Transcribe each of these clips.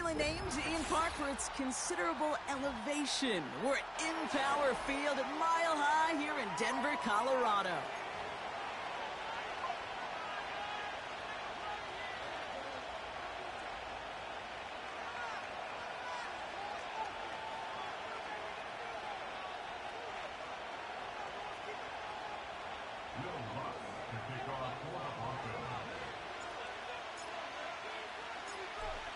aptly named in part for its considerable elevation. We're at Empower Field at Mile High here in Denver, Colorado.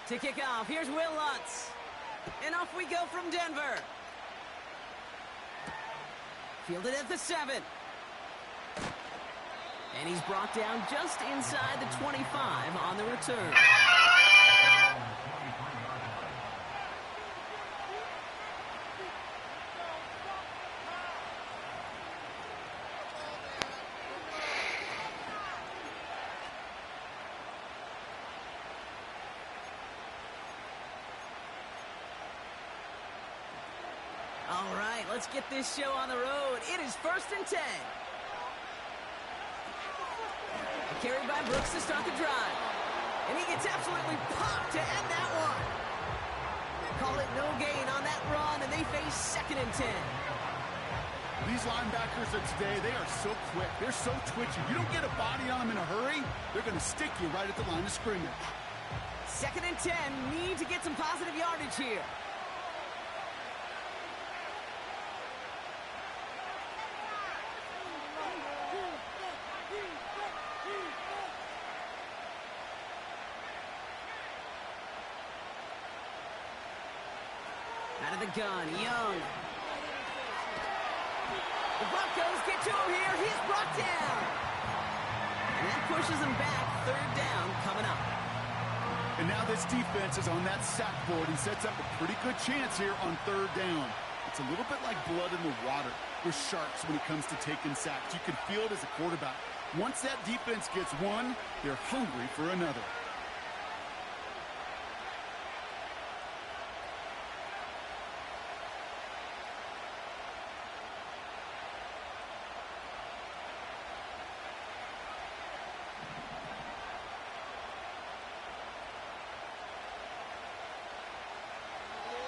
To kick off, here's Will Lutz. And off we go from Denver. Fielded at the 7. And he's brought down just inside the 25 on the return. All right, let's get this show on the road. It is 1st and 10. Carried by Brooks to start the drive. And he gets absolutely popped to end that one. Call it no gain on that run, and they face 2nd and 10. These linebackers of today, they are so quick. They're so twitchy. You don't get a body on them in a hurry, they're going to stick you right at the line of scrimmage. 2nd and 10. Need to get some positive yardage here. Out of the gun, Young. The Broncos get to him here. He's brought down. And that pushes him back. 3rd down coming up. And now this defense is on that sack board and sets up a pretty good chance here on 3rd down. It's a little bit like blood in the water with sharks when it comes to taking sacks. You can feel it as a quarterback. Once that defense gets one, they're hungry for another.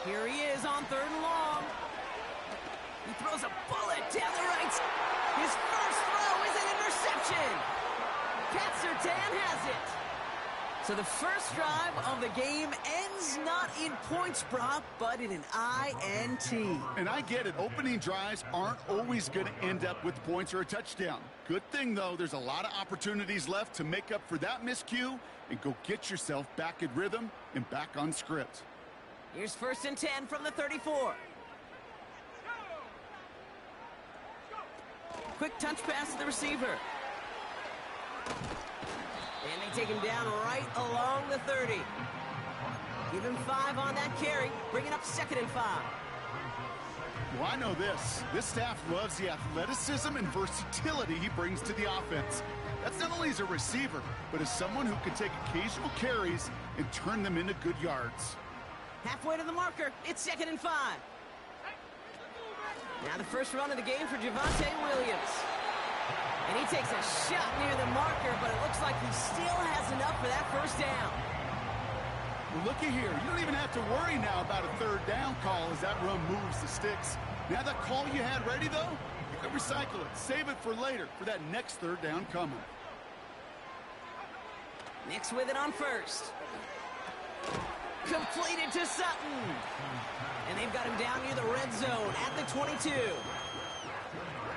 Here he is on 3rd and long. He throws a bullet down the right. His first throw is an interception. Pat Surtain has it. So the first drive of the game ends not in points, Brock, but in an INT. And I get it. Opening drives aren't always going to end up with points or a touchdown. Good thing, though, there's a lot of opportunities left to make up for that miscue and go get yourself back in rhythm and back on script. Here's 1st and 10 from the 34. Quick touch pass to the receiver. And they take him down right along the 30. Give him 5 on that carry, bringing up 2nd and 5. Well, I know this. This staff loves the athleticism and versatility he brings to the offense. That's not only as a receiver, but as someone who can take occasional carries and turn them into good yards. Halfway to the marker, it's 2nd and 5. Now the first run of the game for Javonte Williams. And he takes a shot near the marker, but it looks like he still has enough for that 1st down. Well, looky here. You don't even have to worry now about a 3rd down call as that run moves the sticks. Now that call you had ready, though, you can recycle it. Save it for later for that next 3rd down coming. Nix with it on 1st. Completed to Sutton. And they've got him down near the red zone at the 22.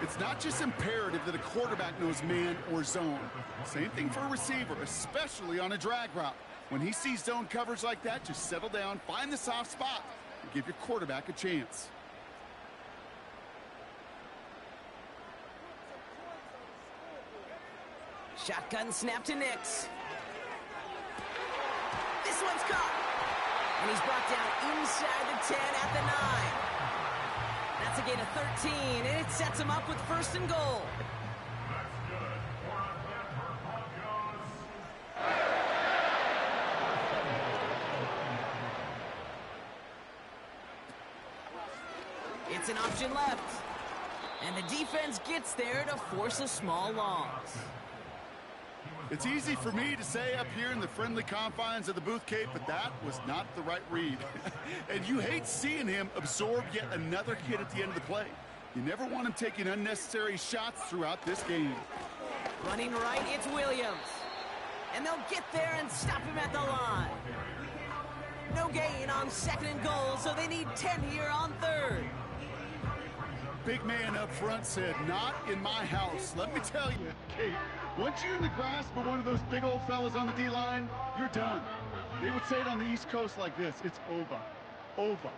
It's not just imperative that a quarterback knows man or zone. Same thing for a receiver, especially on a drag route. When he sees zone coverage like that, just settle down, find the soft spot, and give your quarterback a chance. Shotgun snap to Nix. This one's caught. And he's brought down inside the 10 at the 9. That's a gain of 13, and it sets him up with 1st and goal. It's an option left. And the defense gets there to force a small loss. It's easy for me to say up here in the friendly confines of the booth, Kate, but that was not the right read. And you hate seeing him absorb yet another hit at the end of the play. You never want him taking unnecessary shots throughout this game. Running right, it's Williams. And they'll get there and stop him at the line. No gain on 2nd and goal, so they need 10 here on 3rd. Big man up front said, not in my house. Let me tell you, Kate, once you're in the grasp of one of those big old fellas on the D-line, you're done. They would say it on the East Coast like this, it's over. Over.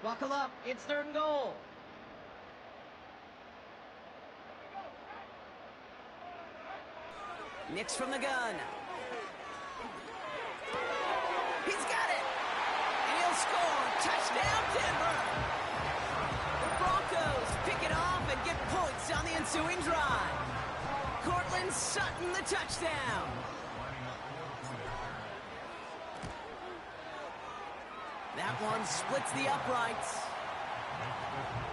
Buckle up, it's 3rd and goal. Nix from the gun. He's got it! And he'll score! Touchdown, Denver! The Broncos pick it off and get points on the ensuing drive. Cortland Sutton, the touchdown. That one splits the uprights.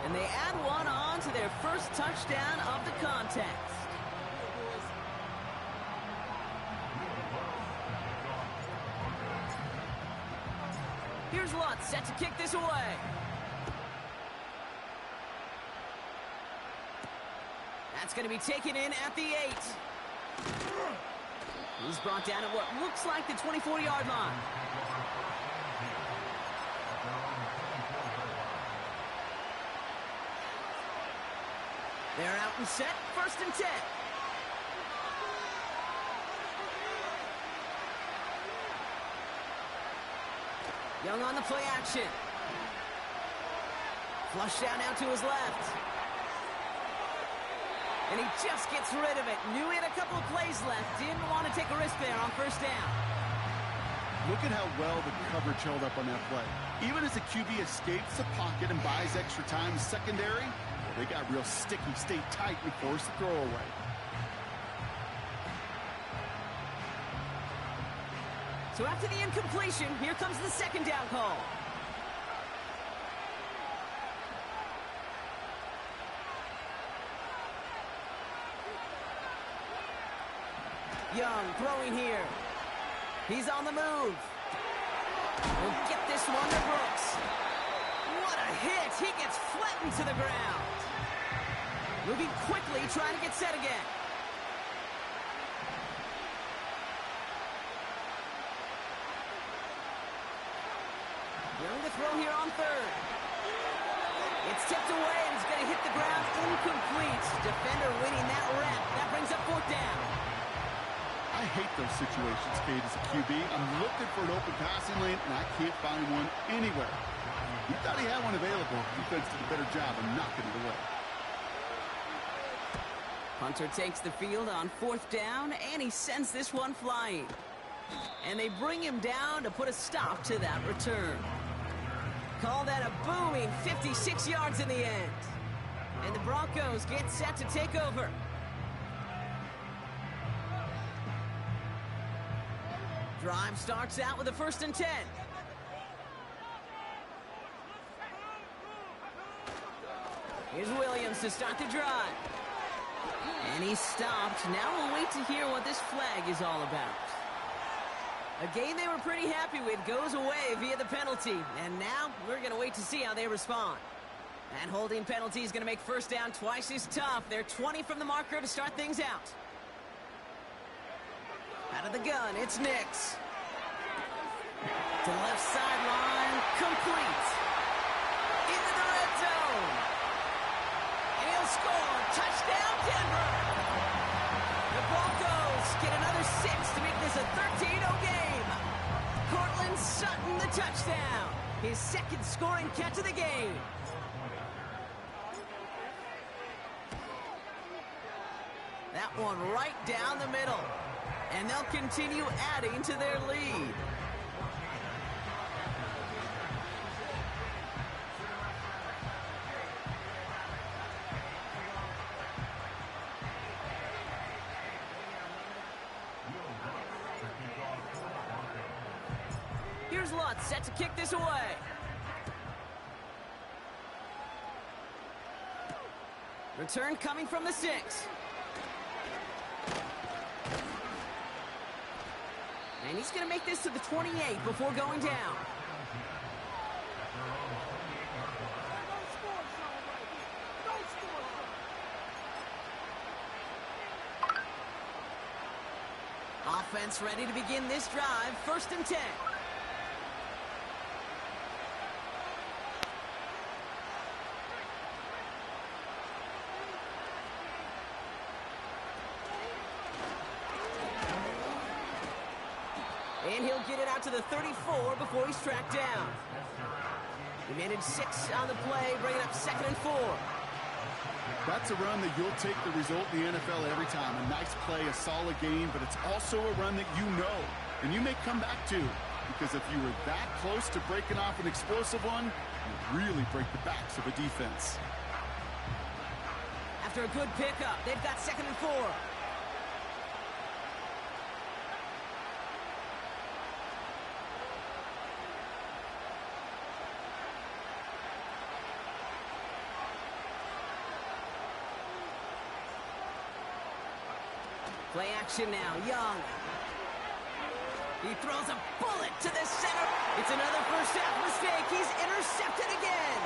And they add one on to their first touchdown of the contest. Here's Lutz set to kick this away. That's going to be taken in at the 8. He's brought down at what looks like the 24-yard line. They're out and set, 1st and 10. Young on the play action. Flush down now to his left. And he just gets rid of it. Knew he had a couple of plays left. Didn't want to take a risk there on 1st down. Look at how well the coverage held up on that play. Even as the QB escapes the pocket and buys extra time secondary, they got real sticky, stayed tight, and forced the throw away. So after the incompletion, here comes the 2nd down call. Young throwing here. He's on the move. We'll get this one to Brooks. What a hit. He gets flattened to the ground. Moving quickly, trying to get set again. Young to throw here on 3rd. It's tipped away and it's going to hit the ground incomplete. Defender winning that rep. That brings up 4th down. I hate those situations, Kate, as a QB. I'm looking for an open passing lane, and I can't find one anywhere. He thought he had one available. Defense did a better job of knocking it away. Hunter takes the field on 4th down, and he sends this one flying. And they bring him down to put a stop to that return. Call that a booming 56 yards in the end. And the Broncos get set to take over. Drive starts out with a 1st and 10. Here's Williams to start the drive. And he's stopped. Now we'll wait to hear what this flag is all about. A game they were pretty happy with goes away via the penalty. And now we're going to wait to see how they respond. That holding penalty is going to make 1st down twice as tough. They're 20 from the marker to start things out. Out of the gun, it's Nix. To left sideline, complete. Into the red zone. And he'll score. Touchdown, Denver. The Broncos get another 6 to make this a 13-0 game. Cortland Sutton, the touchdown. His 2nd scoring catch of the game. That one right down the middle. And they'll continue adding to their lead. Here's Lutz set to kick this away. Return coming from the 6. And he's going to make this to the 28 before going down. Offense ready to begin this drive. 1st and 10. And he'll get it out to the 34 before he's tracked down. He managed 6 on the play, bringing up 2nd and 4. That's a run that you'll take the result in the NFL every time. A nice play, a solid game, but it's also a run that you know and you may come back to, because if you were that close to breaking off an explosive one, you really break the backs of a defense. After a good pickup, they've got 2nd and 4. Play action now, Young. He throws a bullet to the center. It's another first half mistake. He's intercepted again.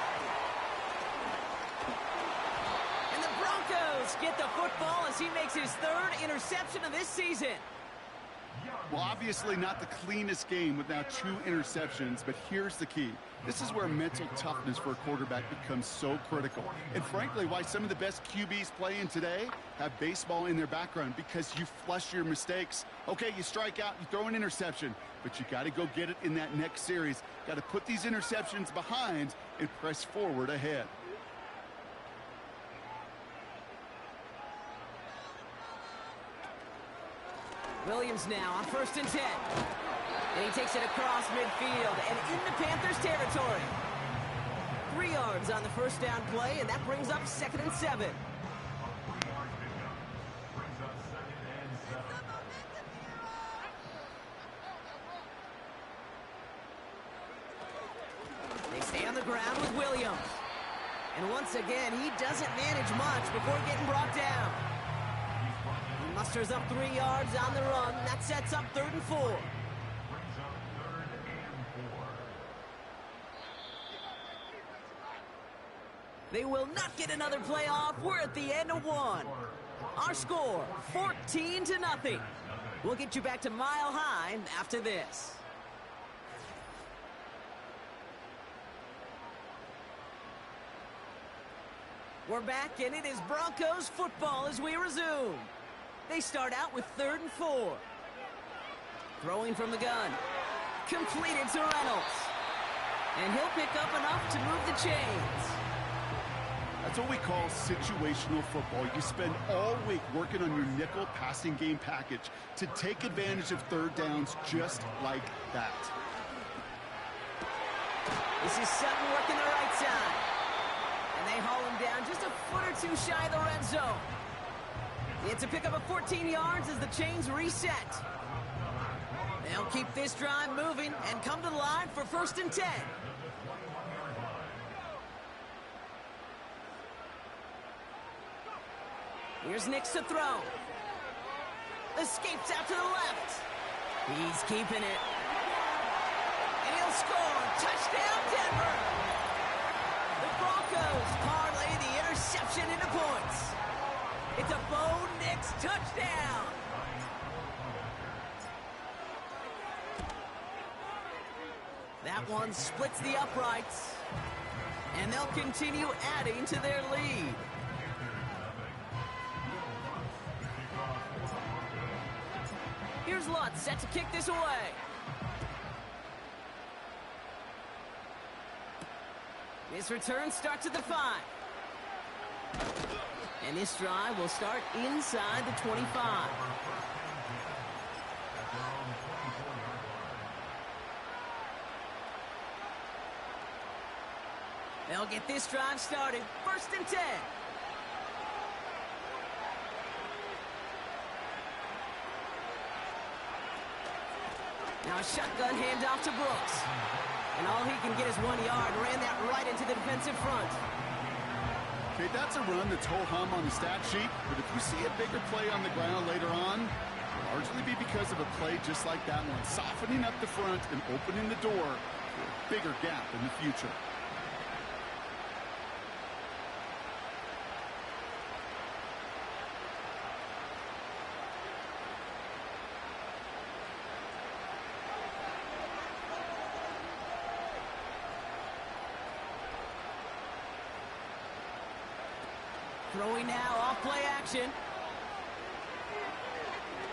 And the Broncos get the football as he makes his 3rd interception of this season. Well, obviously not the cleanest game with now 2 interceptions, but here's the key. This is where mental toughness for a quarterback becomes so critical. And frankly, why some of the best QBs playing today have baseball in their background, because you flush your mistakes. Okay, you strike out, you throw an interception, but you got to go get it in that next series. Got to put these interceptions behind and press forward ahead. Williams now on 1st and 10. And he takes it across midfield and into Panthers territory. 3 yards on the first down play, and that brings up 2nd and 7. They stay on the ground with Williams. And once again, he doesn't manage much before getting brought down. He musters up 3 yards on the run. That sets up 3rd and 4. They will not get another play off. We're at the end of 1. Our score, 14-0. We'll get you back to Mile High after this. We're back, and it is Broncos football as we resume. They start out with 3rd and 4. Throwing from the gun. Completed to Reynolds. And he'll pick up enough to move the chains. That's what we call situational football. You spend all week working on your nickel passing game package to take advantage of 3rd downs just like that. This is Sutton working the right side. And they haul him down just a foot or 2 shy of the red zone. It's a pickup of 14 yards as the chains reset. They'll keep this drive moving and come to the line for 1st and 10. Here's Nix to throw. Escapes out to the left. He's keeping it. And he'll score. Touchdown, Denver. The Broncos parlay the interception into points. It's a Bo Nix touchdown. That one splits the uprights. And they'll continue adding to their lead. Here's Lutz set to kick this away. This return starts at the 5. And this drive will start inside the 25. They'll get this drive started. 1st and 10. Now a shotgun handoff to Brooks. And all he can get is 1 yard. Ran that right into the defensive front. Okay, that's a run that's ho-hum on the stat sheet, but if you see a bigger play on the ground later on, it'll largely be because of a play just like that one, softening up the front and opening the door for a bigger gap in the future. Throwing now, off play action.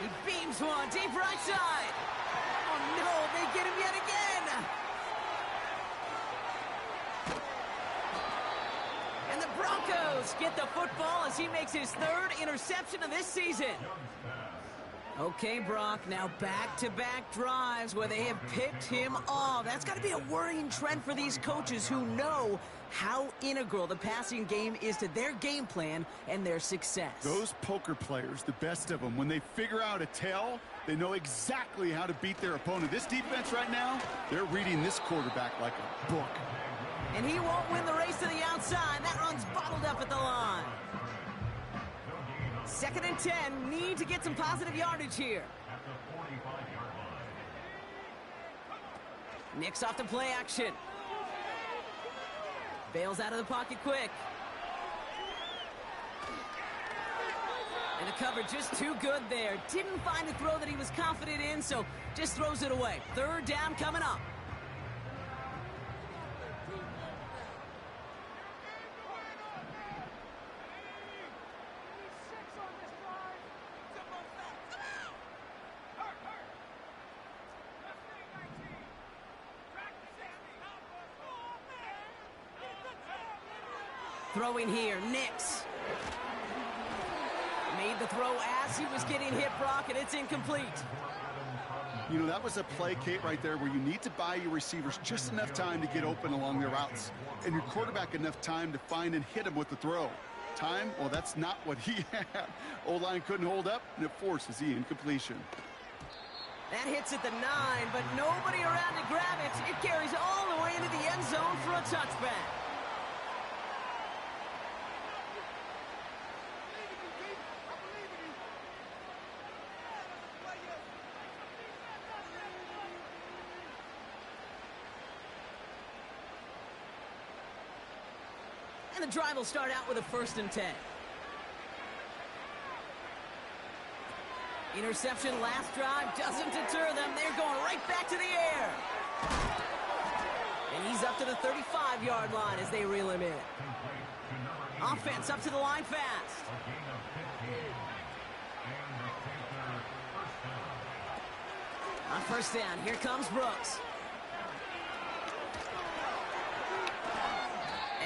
He beams one, deep right side. Oh no, they get him yet again. And the Broncos get the football as he makes his third interception of this season. Okay, Brock, now back-to-back drives where they have picked him off. That's got to be a worrying trend for these coaches who know how integral the passing game is to their game plan and their success. Those poker players, the best of them, when they figure out a tell, they know exactly how to beat their opponent. This defense right now, they're reading this quarterback like a book. And he won't win the race to the outside. That run's bottled up at the line. 2nd and 10, need to get some positive yardage here. Nicks off the play action. Bails out of the pocket quick. And the cover just too good there. Didn't find a throw that he was confident in, so just throws it away. 3rd down coming up. Throwing here, Nicks. Made the throw as he was getting hit, Brock, and it's incomplete. You know, that was a play, Kate, right there where you need to buy your receivers just enough time to get open along their routes. And your quarterback enough time to find and hit him with the throw. Time? Well, that's not what he had. O-line couldn't hold up, and it forces the incompletion. That hits at the 9, but nobody around to grab it. It carries all the way into the end zone for a touchback. And the drive will start out with a 1st and 10. Interception last drive doesn't deter them. They're going right back to the air. And he's up to the 35-yard line as they reel him in. Offense up to the line fast. On 1st down, here comes Brooks.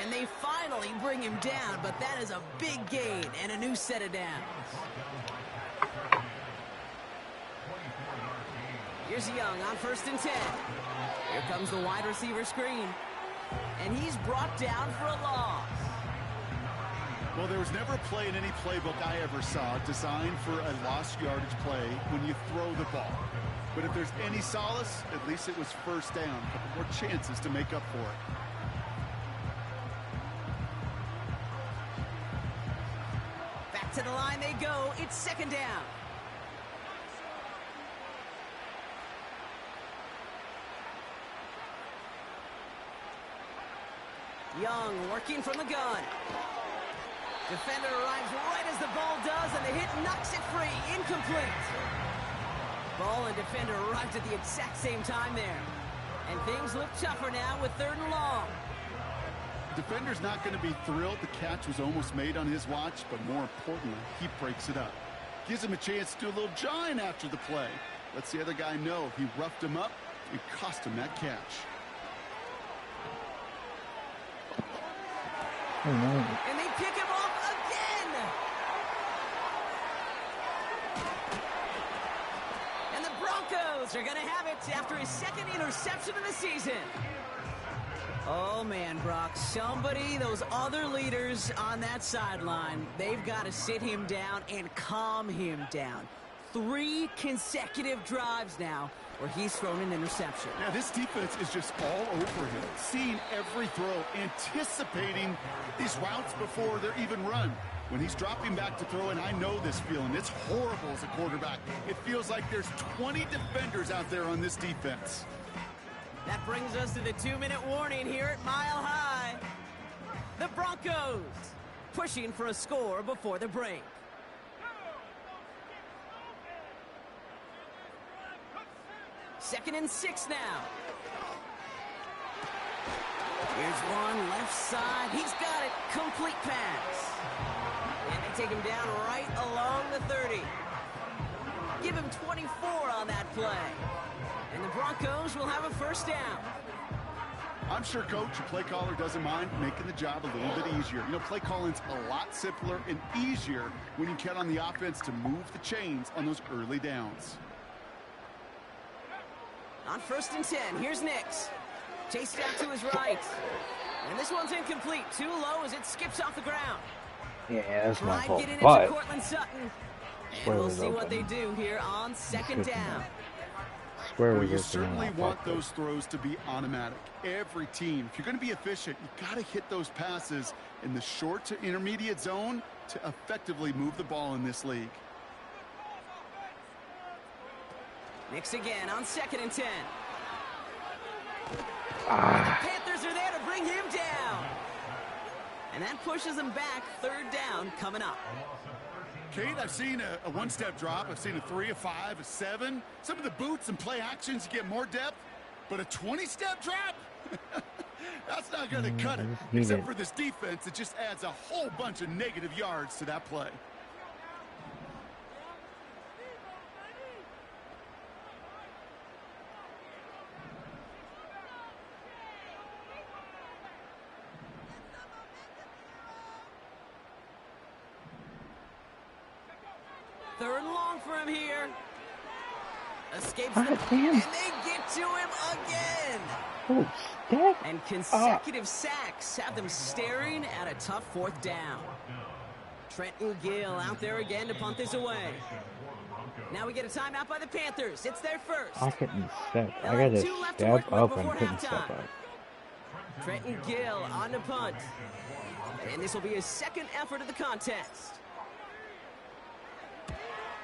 And they finally bring him down, but that is a big gain and a new set of downs. Here's Young on 1st and 10. Here comes the wide receiver screen. And he's brought down for a loss. Well, there was never a play in any playbook I ever saw designed for a lost yardage play when you throw the ball. But if there's any solace, at least it was 1st down. A couple more chances to make up for it. To the line they go. It's 2nd down. Young working from the gun. Defender arrives right as the ball does, and the hit knocks it free. Incomplete. Ball and defender arrived at the exact same time there. And things look tougher now with 3rd and long. Defender's not going to be thrilled the catch was almost made on his watch, but more importantly, he breaks it up. Gives him a chance to do a little jawing after the play. Lets the other guy know he roughed him up and cost him that catch. Oh, no. And they pick him off again. And the Broncos are going to have it after his 2nd interception of the season. Oh, man, Brock, somebody, those other leaders on that sideline, they've got to sit him down and calm him down. 3 consecutive drives now where he's thrown an interception. Yeah, this defense is just all over him, seeing every throw, anticipating these routes before they're even run. When he's dropping back to throw, and I know this feeling, it's horrible as a quarterback. It feels like there's 20 defenders out there on this defense. That brings us to the 2-minute warning here at Mile High. The Broncos pushing for a score before the break. Second and 6 now. Here's one left side. He's got it. Complete pass. And they take him down right along the 30. Give him 24 on that play. And the Broncos will have a first down. I'm sure Coach, your play caller, doesn't mind making the job a little bit easier. You know, play calling's a lot simpler and easier when you count on the offense to move the chains on those early downs. On 1st and 10, here's Nix. Chased out to his right. And this one's incomplete. Too low as it skips off the ground. Yeah, that's my fault. Getting into But Cortland Sutton. And we'll see what they do here on 2nd down. Well, you certainly want those throws to be automatic. Every team, if you're going to be efficient, you got to hit those passes in the short to intermediate zone to effectively move the ball in this league. Nix again on 2nd and 10. The Panthers are there to bring him down. And that pushes him back. 3rd down coming up. Kate, I've seen a one-step drop. I've seen a 3, a 5, a 7. Some of the boots and play actions, you get more depth. But a 20-step drop? That's not going to cut it. Except for this defense, it just adds a whole bunch of negative yards to that play. Third and long for him here. Escapes and they get to him again. Oh, step. And consecutive sacks have them staring at a tough 4th down. Trenton Gill out there again to punt this away. Now we get a timeout by the Panthers. It's their first. I couldn't step. I got to step up and couldn't step up. Trenton Gill on the punt. And this will be his 2nd effort of the contest.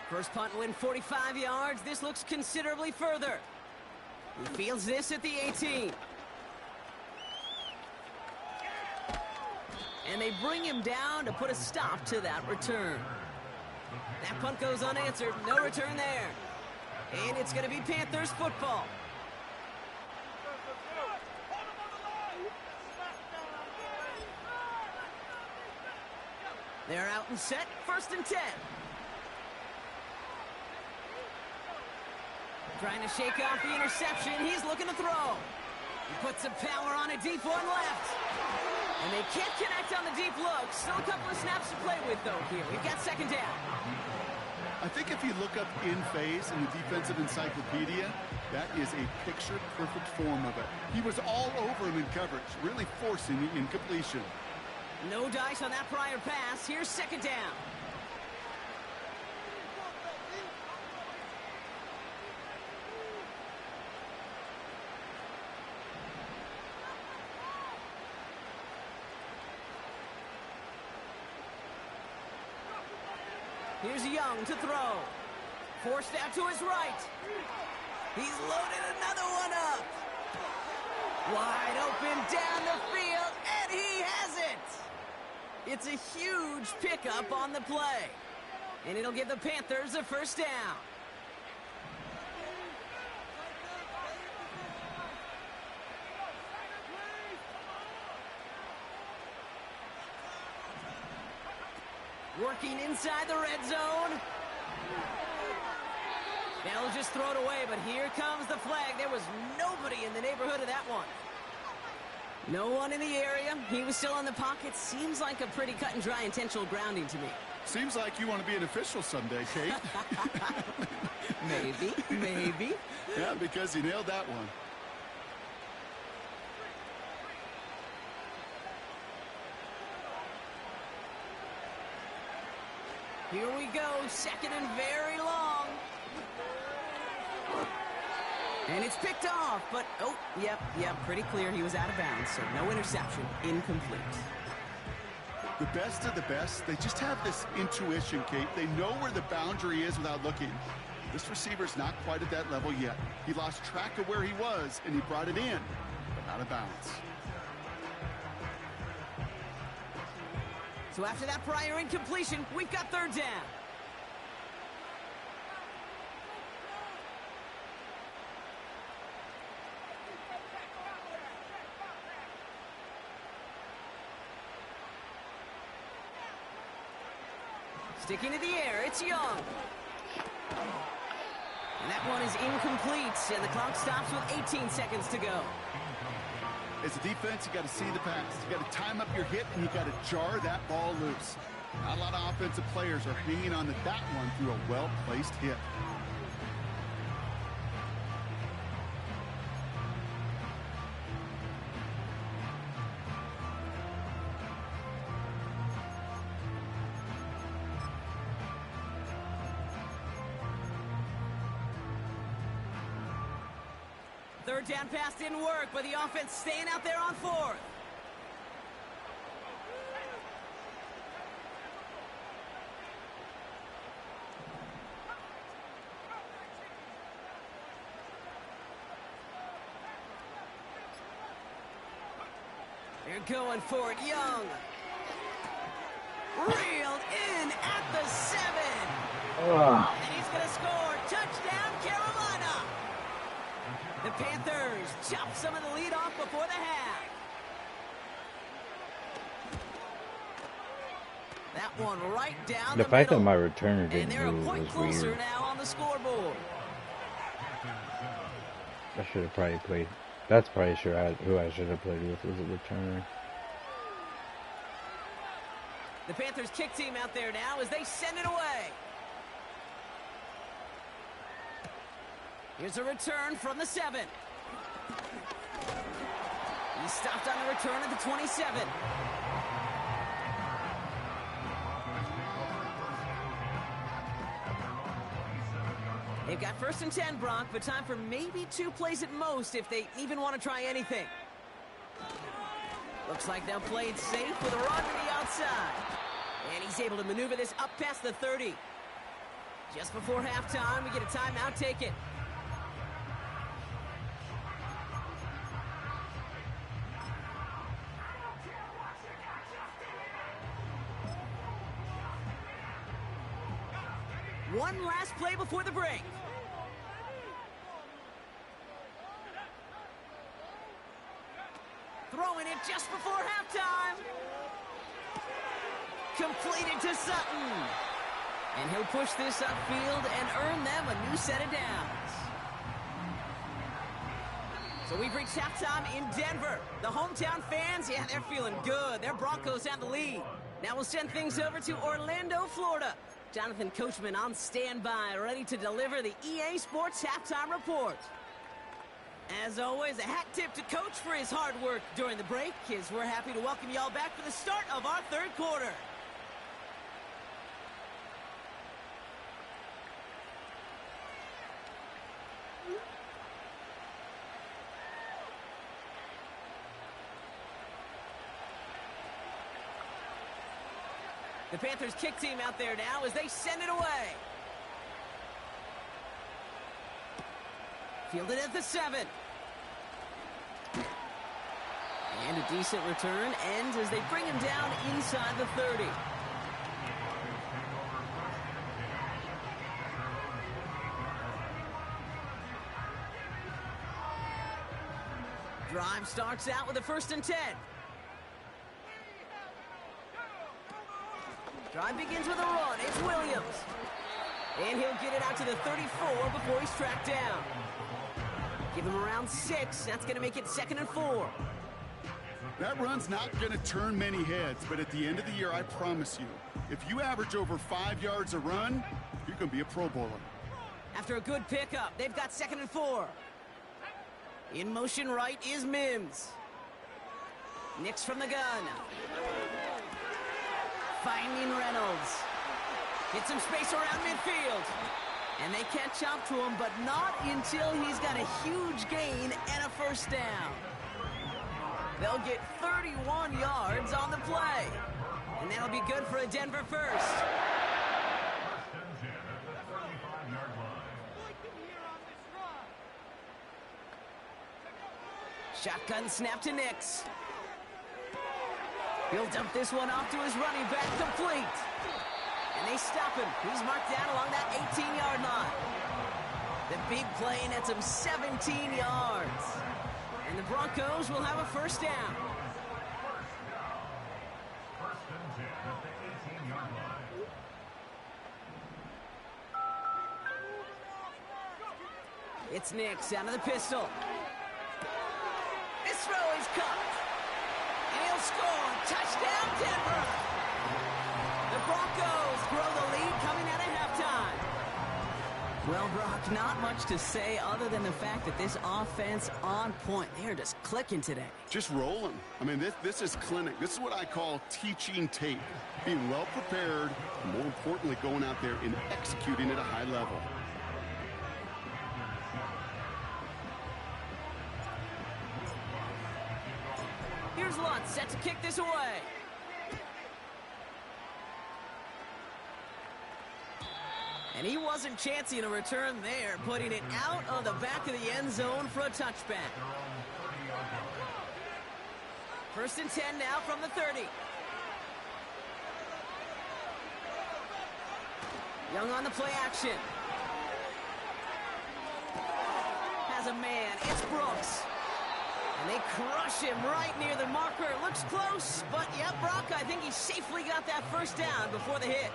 First punt win 45 yards. This looks considerably further. He fields this at the 18. And they bring him down to put a stop to that return. That punt goes unanswered. No return there. And it's going to be Panthers football. They're out and set. 1st and 10. Trying to shake off the interception. He's looking to throw. He puts some power on a deep one left. And they can't connect on the deep look. Still a couple of snaps to play with, though, here. We've got 2nd down. I think if you look up in phase in the defensive encyclopedia, that is a picture-perfect form of it. He was all over him in coverage, really forcing the incompletion. No dice on that prior pass. Here's 2nd down. Here's Young to throw. Forced out to his right. He's loaded another one up. Wide open down the field, and he has it. It's a huge pickup on the play. And it'll give the Panthers a first down. Working inside the red zone. They'll just throw it away, but here comes the flag. There was nobody in the neighborhood of that one. No one in the area. He was still in the pocket. Seems like a pretty cut and dry intentional grounding to me. Seems like you want to be an official someday, Kate. Maybe. Yeah, because you nailed that one. Here we go, 2nd and very long. And it's picked off, but, oh, yep, pretty clear he was out of bounds, so no interception, incomplete. The best of the best, they just have this intuition, Kate. They know where the boundary is without looking. This receiver's not quite at that level yet. He lost track of where he was, and he brought it in, but out of bounds. So after that prior incompletion, we've got third down. Sticking to the air, it's Young. And that one is incomplete, and the clock stops with 18 seconds to go. As a defense, you got to see the pass. You got to time up your hit, and you got to jar that ball loose. Not a lot of offensive players are hanging on to that one through a well-placed hit. Third down pass didn't work, but the offense staying out there on fourth. They're going for it, Young. Reeled in at the 7. And he's going to score. Touchdown, Carolina. The Panthers chop some of the lead off before the half. That one right down the fact middle. that my returner didn't and they're move a point was closer weird. now on the scoreboard. I should have probably played. That's probably who I should have played with was a returner. The Panthers kick team out there now as they send it away. Here's a return from the 7. He stopped on the return at the 27. They've got 1st and 10, Bronc, but time for maybe 2 plays at most if they even want to try anything. Looks like they'll play it safe with a run to the outside. And he's able to maneuver this up past the 30. Just before halftime, we get a timeout taken. One last play before the break. Throwing it just before halftime. Completed to Sutton. And he'll push this upfield and earn them a new set of downs. So we've reached halftime in Denver. The hometown fans, yeah, they're feeling good. Their Broncos have the lead. Now we'll send things over to Orlando, Florida. Jonathan Coachman on standby, ready to deliver the EA Sports Halftime Report. As always, a hat tip to Coach for his hard work during the break, as we're happy to welcome y'all back for the start of our third quarter. The Panthers kick team out there now as they send it away. Fielded at the 7. And a decent return ends as they bring him down inside the 30. Drive starts out with a 1st and 10. Drive begins with a run. It's Williams. And he'll get it out to the 34 before he's tracked down. Give him around 6. That's going to make it 2nd and 4. That run's not going to turn many heads, but at the end of the year, I promise you, if you average over 5 yards a run, you're going to be a Pro Bowler. After a good pickup, they've got 2nd and 4. In motion right is Mims. Nix from the gun. Finding Reynolds. Get some space around midfield. And they catch up to him, but not until he's got a huge gain and a first down. They'll get 31 yards on the play. And that'll be good for a Denver first. Shotgun snap to Nix. He'll dump this one off to his running back, complete. And they stop him. He's marked down along that 18-yard line. The big play nets him 17 yards. And the Broncos will have a first down. It's Nix out of the pistol. This throw is caught. And he'll score. Touchdown, Denver. The Broncos grow the lead coming out of halftime. Well, Brock, not much to say other than the fact that this offense on point. They're just clicking today. Just rolling. I mean, this is clinic. This is what I call teaching tape. Being well prepared, and more importantly, going out there and executing at a high level. Here's Lutz set to kick this away. And he wasn't chancing a return there, putting it out of the back of the end zone for a touchback. First and 10 now from the 30. Young on the play action. Has a man. It's Brooks. And they crush him right near the marker. Looks close, but yeah, Brock, I think he safely got that first down before the hit.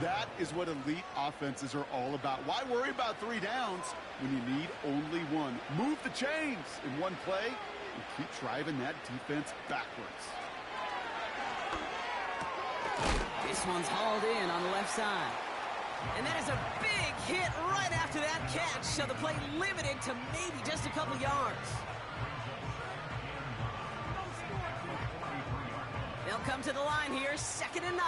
That is what elite offenses are all about. Why worry about 3 downs when you need only one? Move the chains in one play and keep driving that defense backwards. This one's hauled in on the left side. And that is a big hit right after that catch, so the play limited to maybe just a couple yards. They'll come to the line here, 2nd and 9.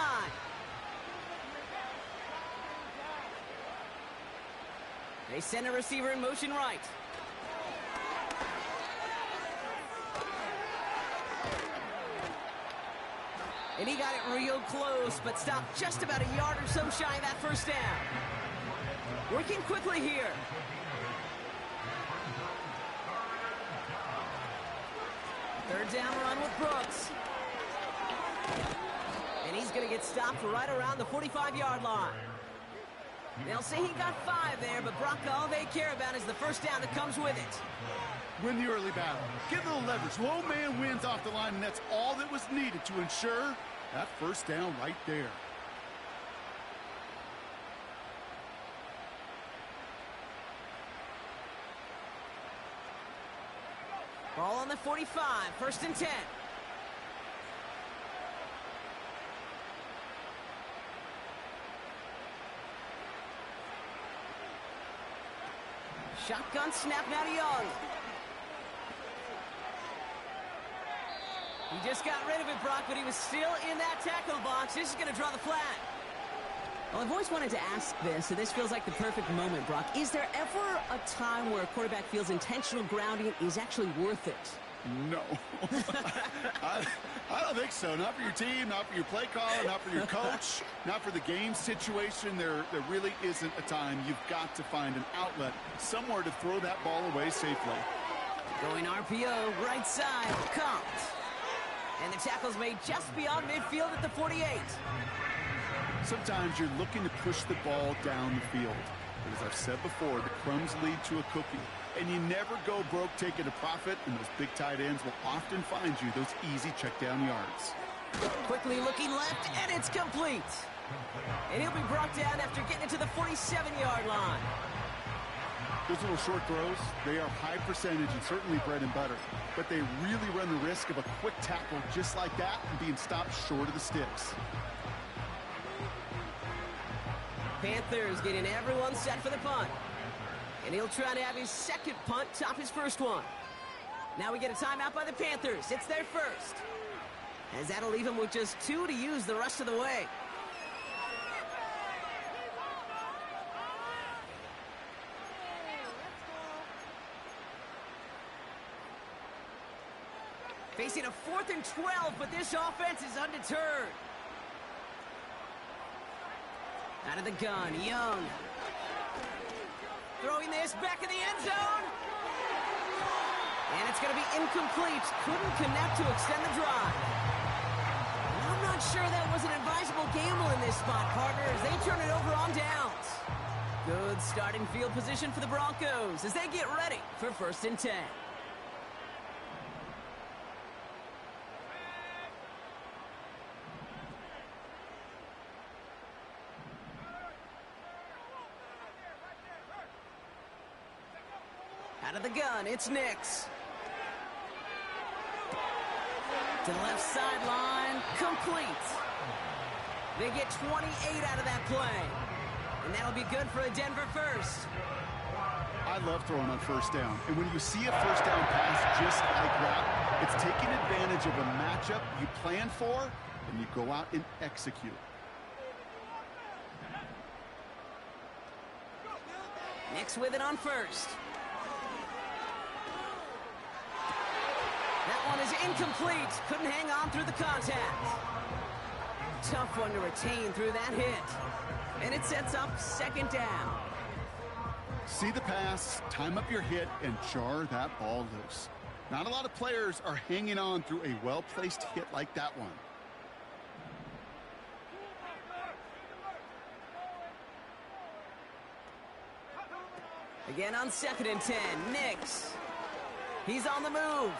They send a receiver in motion right. And he got it real close, but stopped just about a yard or so shy of that first down. Working quickly here. Third down run with Brooks. And he's going to get stopped right around the 45-yard line. They'll say he got 5 there, but Brock, all they care about is the first down that comes with it. Win the early battle. Get a little leverage. Low man wins off the line, and that's all that was needed to ensure that first down right there. Ball on the 45, 1st and 10. Shotgun snap now to Young. He just got rid of it, Brock, but he was still in that tackle box. This is going to draw the flag. Well, I've always wanted to ask this, so this feels like the perfect moment, Brock. Is there ever a time where a quarterback feels intentional grounding is actually worth it? No. I don't think so. Not for your team, not for your play caller, not for your coach, not for the game situation. There really isn't a time. You've got to find an outlet, somewhere to throw that ball away safely. Going RPO, right side, caught. And the tackle's made just beyond midfield at the 48. Sometimes you're looking to push the ball down the field. But as I've said before, the crumbs lead to a cookie. And you never go broke taking a profit, and those big tight ends will often find you those easy check-down yards. Quickly looking left, and it's complete. And he'll be brought down after getting it to the 47-yard line. Those little short throws, they are high percentage and certainly bread and butter. But they really run the risk of a quick tackle just like that and being stopped short of the sticks. Panthers getting everyone set for the punt. And he'll try to have his second punt top his first one. Now we get a timeout by the Panthers. It's their first. As that'll leave him with just 2 to use the rest of the way. facing a 4th and 12, but this offense is undeterred. Out of the gun, Young. Throwing this back in the end zone. And it's going to be incomplete. Couldn't connect to extend the drive. I'm not sure that was an advisable gamble in this spot, partner, as they turn it over on downs. Good starting field position for the Broncos as they get ready for 1st and 10. Out of the gun, it's Nix. To the left sideline, complete. They get 28 out of that play. And that'll be good for a Denver first. I love throwing on 1st down. And when you see a 1st down pass just like that, it's taking advantage of a matchup you plan for, and you go out and execute. Nix with it on 1st. That one is incomplete. Couldn't hang on through the contact. Tough one to retain through that hit. And it sets up 2nd down. See the pass, time up your hit, and jar that ball loose. Not a lot of players are hanging on through a well-placed hit like that one. Again on 2nd and 10, Nix. He's on the move.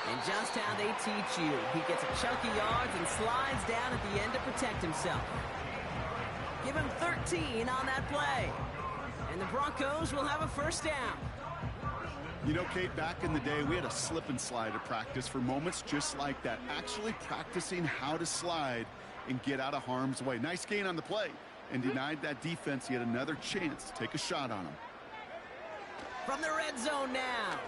And just how they teach you. He gets a chunky yards and slides down at the end to protect himself. Give him 13 on that play. And the Broncos will have a 1st down. You know, Kate, back in the day, we had a slip and slide at practice for moments just like that. Actually practicing how to slide and get out of harm's way. Nice gain on the play. And denied that defense yet another chance to take a shot on him. From the red zone now.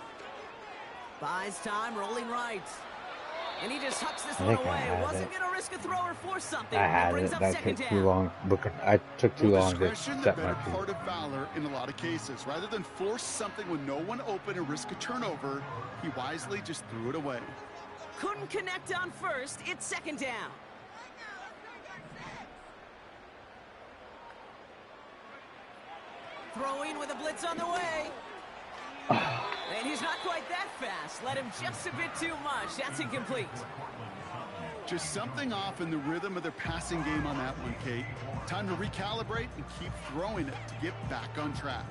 Buys time, rolling right. And he just hucks this one away. Wasn't going to risk a throw or force something. I had it. That took too long. I took too long to set the my better feet. part of valor in a lot of cases. Rather than force something with no one open and risk a turnover, he wisely just threw it away. Couldn't connect on 1st. It's 2nd down. Throwing with a blitz on the way. And he's not quite that fast. Let him just a bit too much. That's incomplete. Just something off in the rhythm of their passing game on that one, Kate. Time to recalibrate and keep throwing it to get back on track.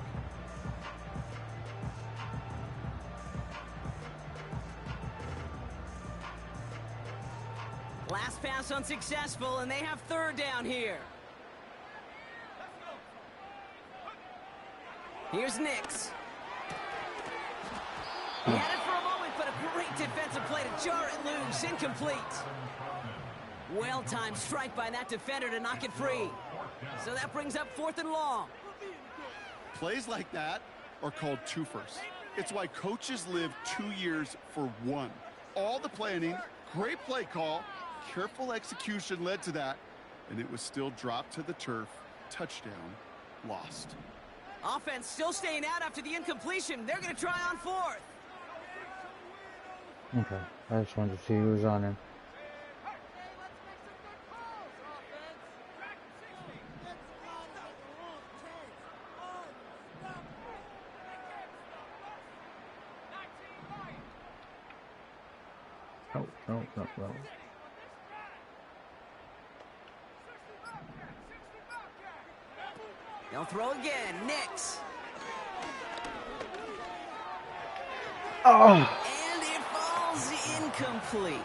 Last pass unsuccessful, and they have 3rd down here. Here's Nix. He had it for a moment, but a great defensive play to jar it loose. Incomplete. Well-timed strike by that defender to knock it free. So that brings up 4th and long. Plays like that are called twofers. It's why coaches live 2 years for one. All the planning, great play call, careful execution led to that, and it was still dropped to the turf. Touchdown, lost. Offense still staying out after the incompletion. They're going to try on 4th. Okay, I just wanted to see who was on him. Oh, no. They'll throw again. Nix. Oh! And it falls incomplete.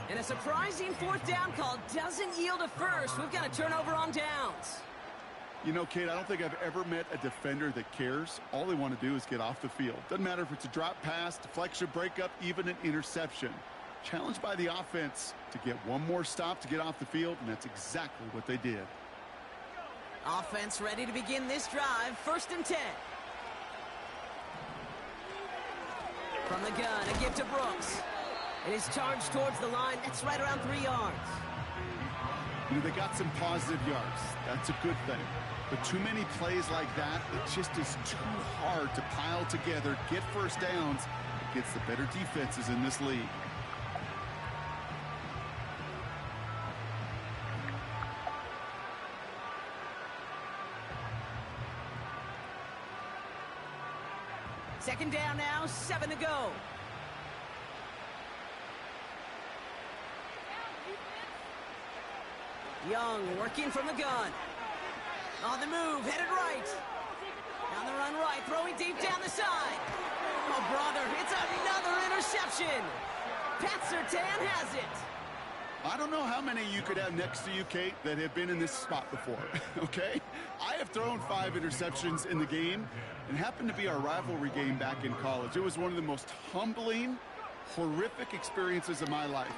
And a surprising 4th down call doesn't yield a 1st. We've got a turnover on downs. You know, Kate, I don't think I've ever met a defender that cares. All they want to do is get off the field. Doesn't matter if it's a drop pass, deflection, breakup, even an interception. Challenged by the offense to get one more stop to get off the field, and that's exactly what they did. Offense ready to begin this drive. 1st and 10. From the gun, a give to Brooks. It is charged towards the line. That's right around 3 yards. You know, they got some positive yards. That's a good thing. But too many plays like that, it just is too hard to pile together, get first downs against the better defenses in this league. Second down now, 7 to go. Young working from the gun. On the move, headed right. On the run right, throwing deep down the side. Oh, brother, it's another interception. Pat Surtain has it. I don't know how many you could have next to you, Kate, that have been in this spot before, okay? I have thrown 5 interceptions in the game, and happened to be our rivalry game back in college. It was one of the most humbling, horrific experiences of my life.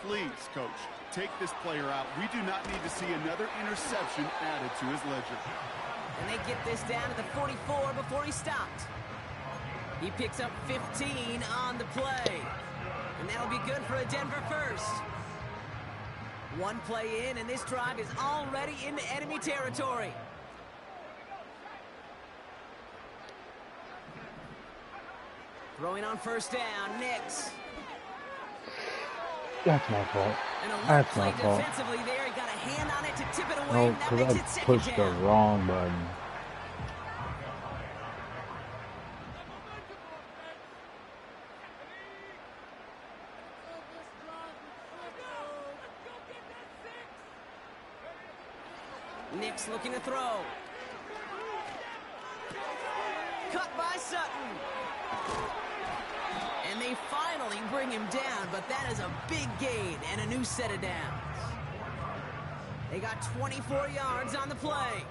Please, Coach, take this player out. We do not need to see another interception added to his ledger. And they get this down to the 44 before he stopped. He picks up 15 on the play. And that'll be good for a Denver first. One play in, and this drive is already into enemy territory. Throwing on first down, Nix. That's my fault. And a That's play my fault. defensively there. He got a hand on it to tip it away. No, That because makes I it second pushed the down. wrong button. Nix looking to throw. Cut by Sutton. And they finally bring him down, but that is a big gain and a new set of downs. They got 24 yards on the play.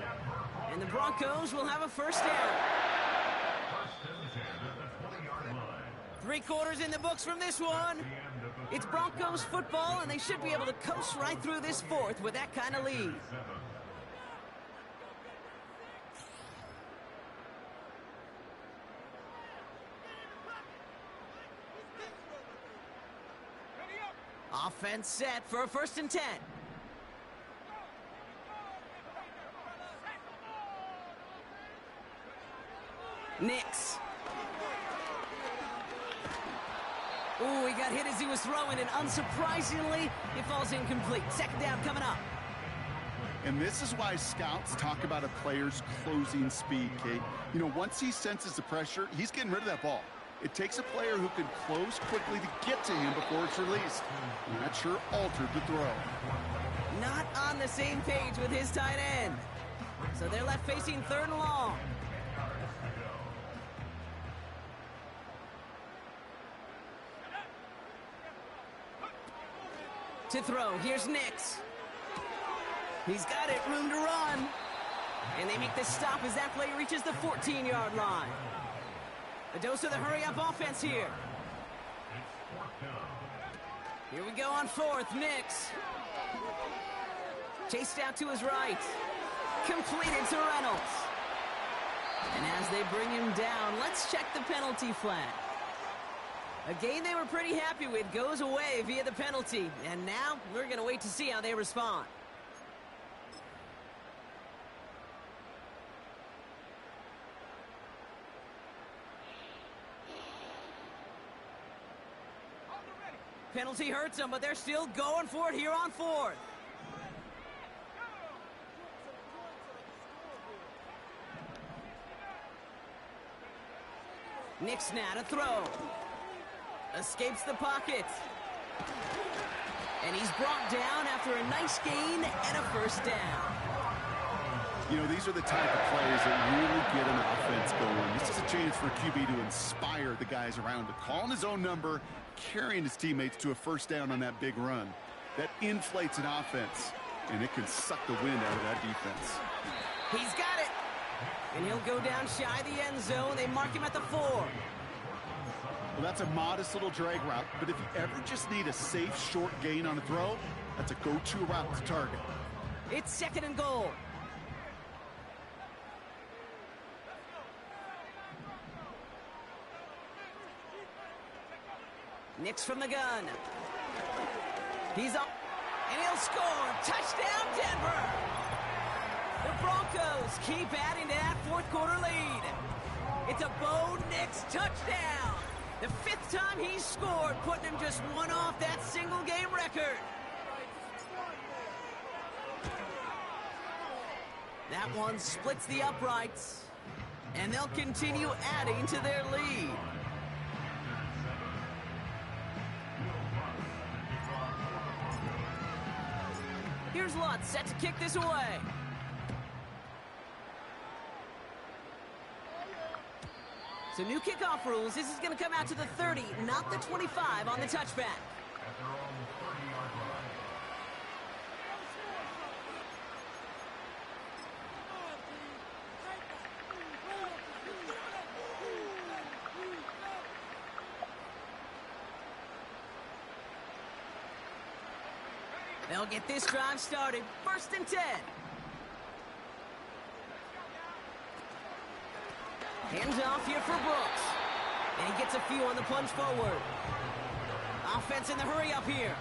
And the Broncos will have a first down. 3 quarters in the books from this one. It's Broncos football, and they should be able to coast right through this fourth with that kind of lead. Offense set for a 1st and 10. Nix. Ooh, he got hit as he was throwing, and unsurprisingly, it falls incomplete. Second down coming up. And this is why scouts talk about a player's closing speed, Kate. You know, once he senses the pressure, he's getting rid of that ball. It takes a player who can close quickly to get to him before it's released. And that sure altered the throw. Not on the same page with his tight end. So they're left facing 3rd and long. To throw, here's Nix. He's got it, room to run. And they make this stop as that play reaches the 14-yard line. A dose of the hurry-up offense here. Here we go on 4th, Nix. Chased out to his right. Completed to Reynolds. And as they bring him down, let's check the penalty flag. A game they were pretty happy with goes away via the penalty. And now we're going to wait to see how they respond. Penalty hurts them, but they're still going for it here on 4th. Nix now to throw. Escapes the pocket. And he's brought down after a nice gain and a 1st down. You know, these are the type of plays that really get an offense going. This is a chance for QB to inspire the guys around him. Calling his own number, carrying his teammates to a 1st down on that big run. That inflates an offense, and it can suck the wind out of that defense. He's got it. And he'll go down shy of the end zone. They mark him at the 4. Well, that's a modest little drag route, but if you ever just need a safe, short gain on a throw, that's a go-to route to target. It's 2nd and goal. Nix from the gun. He's up. And he'll score. Touchdown, Denver. The Broncos keep adding to that fourth quarter lead. It's a Bo Nix touchdown. The 5th time he's scored, putting him just one off that single game record. That one splits the uprights. And they'll continue adding to their lead. Here's Lutz set to kick this away. So new kickoff rules. This is going to come out to the 30, not the 25 on the touchback. They'll get this drive started. 1st and 10. Hands off here for Brooks. And he gets a few on the plunge forward. Offense in the hurry up here.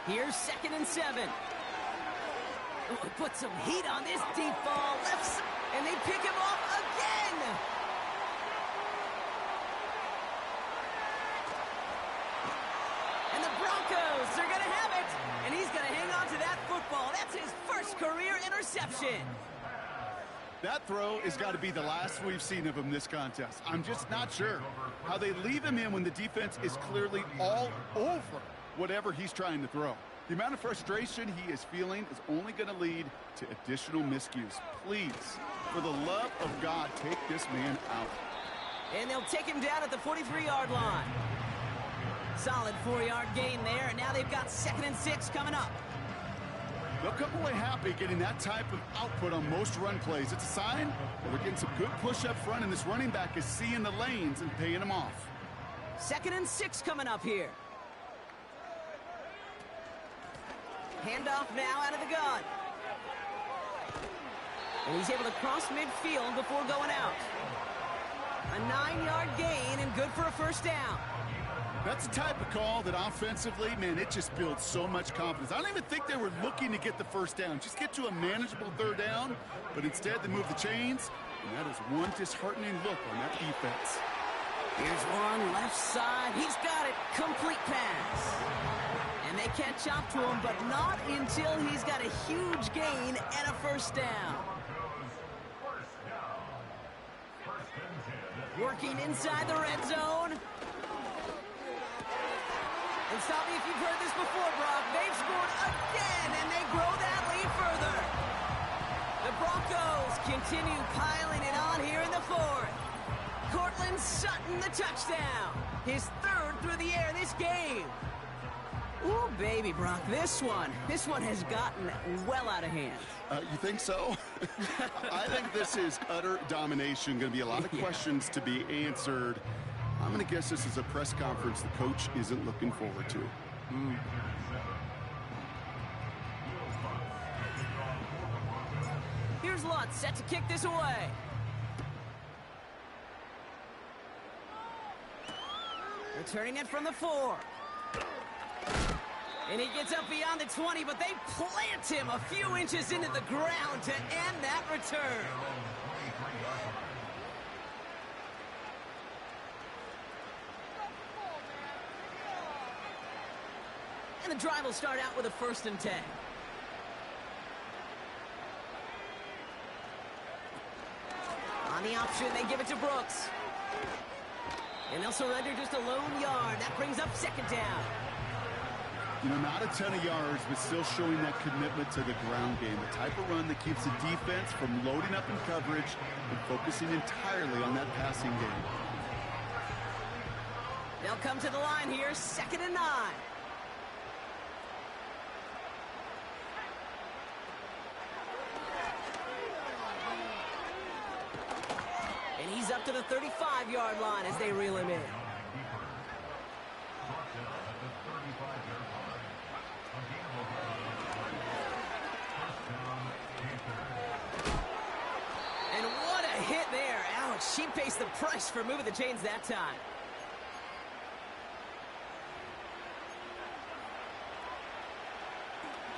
Here's 2nd and 7. Oh, he put some heat on this deep ball. Left, and they pick him off again. And the Broncos are going to have it. And he's going to hang on to that football. That's his first career interception. That throw has got to be the last we've seen of him this contest. I'm just not sure how they leave him in when the defense is clearly all over whatever he's trying to throw. The amount of frustration he is feeling is only going to lead to additional miscues. Please, for the love of God, take this man out. And they'll take him down at the 43-yard line. Solid 4-yard gain there, and now they've got 2nd and 6 coming up. They'll come away happy getting that type of output on most run plays. It's a sign that they're getting some good push up front, and this running back is seeing the lanes and paying them off. 2nd and 6 coming up here. Handoff now out of the gun. And he's able to cross midfield before going out. A 9-yard gain and good for a 1st down. That's the type of call that offensively, man, it just builds so much confidence. I don't even think they were looking to get the 1st down. Just get to a manageable 3rd down. But instead, they move the chains. And that is one disheartening look on that defense. Here's one left side. He's got it. Complete pass. And they catch up to him, but not until he's got a huge gain and a 1st down. Working inside the red zone. And stop me if you've heard this before, Brock. They've scored again, and they grow that lead further. The Broncos continue piling it on here in the 4th. Cortland Sutton, the touchdown. His 3rd through the air this game. Ooh, baby, Brock, this one has gotten well out of hand. You think so? I think this is utter domination. Going to be a lot of questions to be answered. I'm going to guess this is a press conference the coach isn't looking forward to. Here's Lutz set to kick this away. Returning it from the 4. And he gets up beyond the 20, but they plant him a few inches into the ground to end that return. And the drive will start out with a 1st and 10. On the option, they give it to Brooks. And they'll surrender just a lone yard. That brings up 2nd down. You know, not a ton of yards, but still showing that commitment to the ground game. The type of run that keeps the defense from loading up in coverage and focusing entirely on that passing game. They'll come to the line here, 2nd and 9. And he's up to the 35-yard line as they reel him in. the price for moving the chains that time.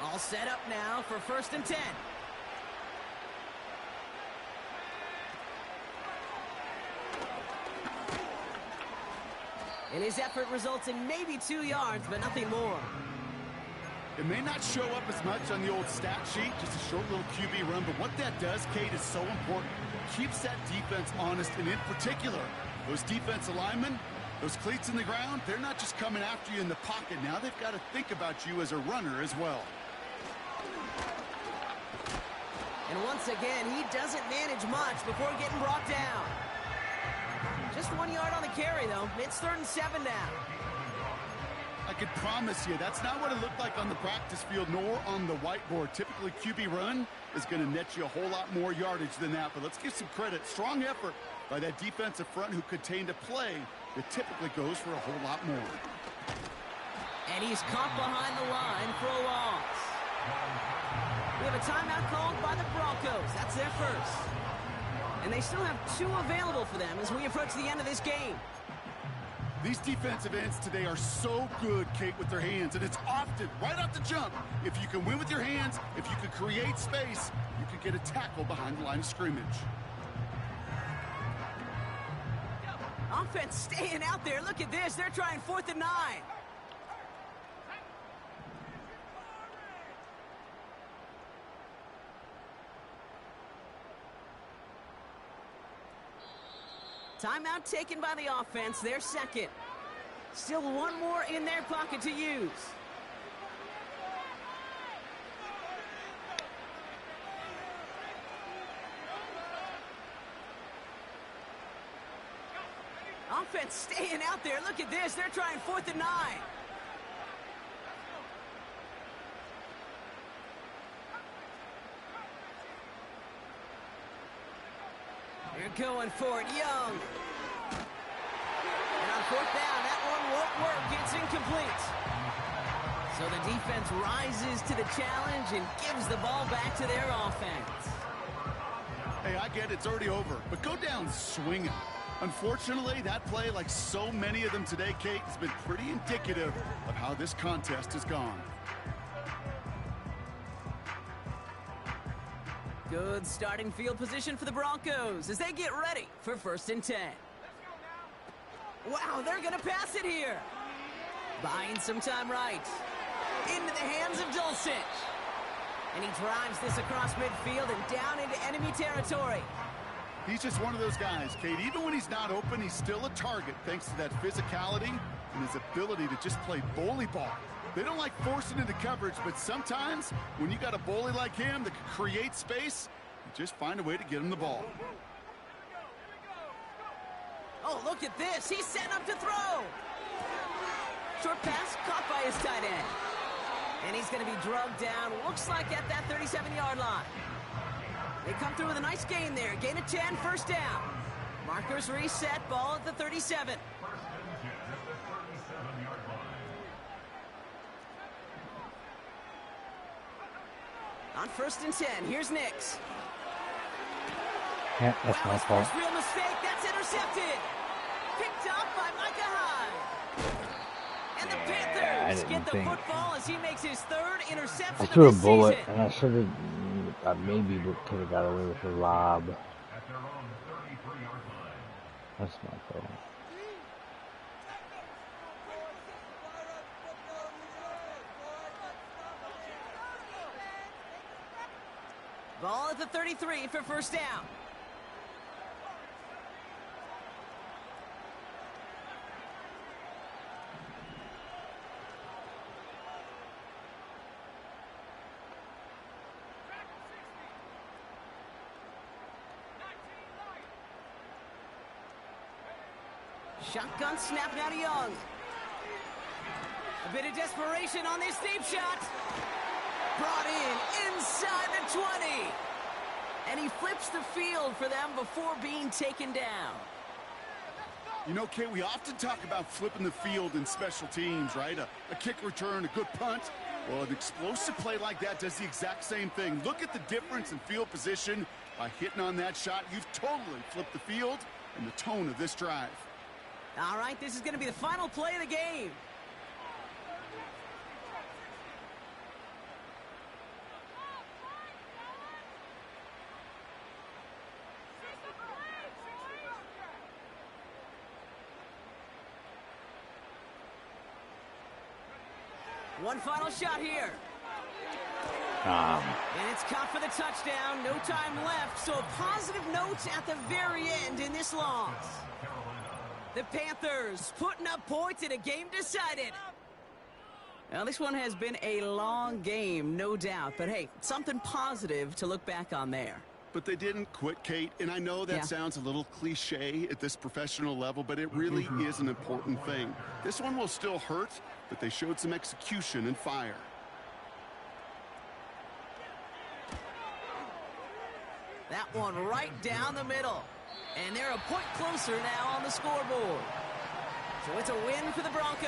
All set up now for 1st and 10. And his effort results in maybe 2 yards, but nothing more. It may not show up as much on the old stat sheet, just a short little QB run, but what that does, Kate, is so important. Keeps that defense honest, and in particular, those defensive linemen, those cleats in the ground, they're not just coming after you in the pocket. Now they've got to think about you as a runner as well. And once again, he doesn't manage much before getting brought down. Just 1 yard on the carry, though. It's 3rd and 7 now. I could promise you that's not what it looked like on the practice field nor on the whiteboard. Typically, QB run is going to net you a whole lot more yardage than that. But let's give some credit. Strong effort by that defensive front who contained a play that typically goes for a whole lot more. And he's caught behind the line for a loss. We have a timeout called by the Broncos. That's their first. And they still have 2 available for them as we approach the end of this game. These defensive ends today are so good, Kate, with their hands. And it's often, right off the jump, if you can win with your hands, if you can create space, you can get a tackle behind the line of scrimmage. Offense staying out there. Look at this. They're trying 4th and 9. Timeout taken by the offense, their second. Still 1 more in their pocket to use. Offense staying out there. Look at this. They're trying 4th and 9. They're going for it, Young. And on 4th down, that one won't work. It's incomplete. So the defense rises to the challenge and gives the ball back to their offense. Hey, I get it's already over, but go down swinging. Unfortunately, that play, like so many of them today, Kate, has been pretty indicative of how this contest has gone. Good starting field position for the Broncos as they get ready for 1st and 10. Wow, they're going to pass it here. Buying some time right. Into the hands of Dulcich. And he drives this across midfield and down into enemy territory. He's just one of those guys, Kate. Even when he's not open, he's still a target thanks to that physicality and his ability to just play bully ball. They don't like forcing into coverage, but sometimes when you got a bully like him that can create space, you just find a way to get him the ball. Oh, look at this. He's set up to throw. Short pass caught by his tight end. And he's going to be drugged down, looks like at that 37-yard line. They come through with a nice gain there. Gain of 10, 1st down. Markers reset, ball at the 37. On 1st and 10, here's Nix. Yeah, that's my fault. First real mistake, that's intercepted. Picked up by Micah Hyde. And the Panthers get the football as he makes his 3rd interception I of threw a this bullet, season. and I should have. I maybe could have got away with a lob. That's my fault. Ball at the 33 for 1st down. Shotgun snap now to Young. A bit of desperation on this deep shot. Brought in inside the 20. And he flips the field for them before being taken down. You know, Kate, we often talk about flipping the field in special teams, right? A kick return, a good punt. Well, an explosive play like that does the exact same thing. Look at the difference in field position by hitting on that shot. You've totally flipped the field. and the tone of this drive. All right, this is going to be the final play of the game. One final shot here. And it's caught for the touchdown. No time left, so a positive note at the very end in this loss. The Panthers putting up points in a game decided. Now, this one has been a long game, no doubt. But, hey, something positive to look back on there. But they didn't quit, Kate, and I know that sounds a little cliche at this professional level, but it really is an important thing. This one will still hurt, but they showed some execution and fire. That one right down the middle. And they're a point closer now on the scoreboard. So it's a win for the Broncos.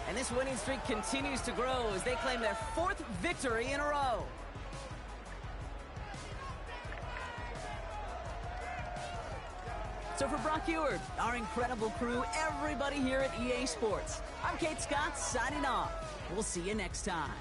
And this winning streak continues to grow as they claim their 4th victory in a row. So for Brock Ewart, our incredible crew, everybody here at EA Sports, I'm Kate Scott signing off. We'll see you next time.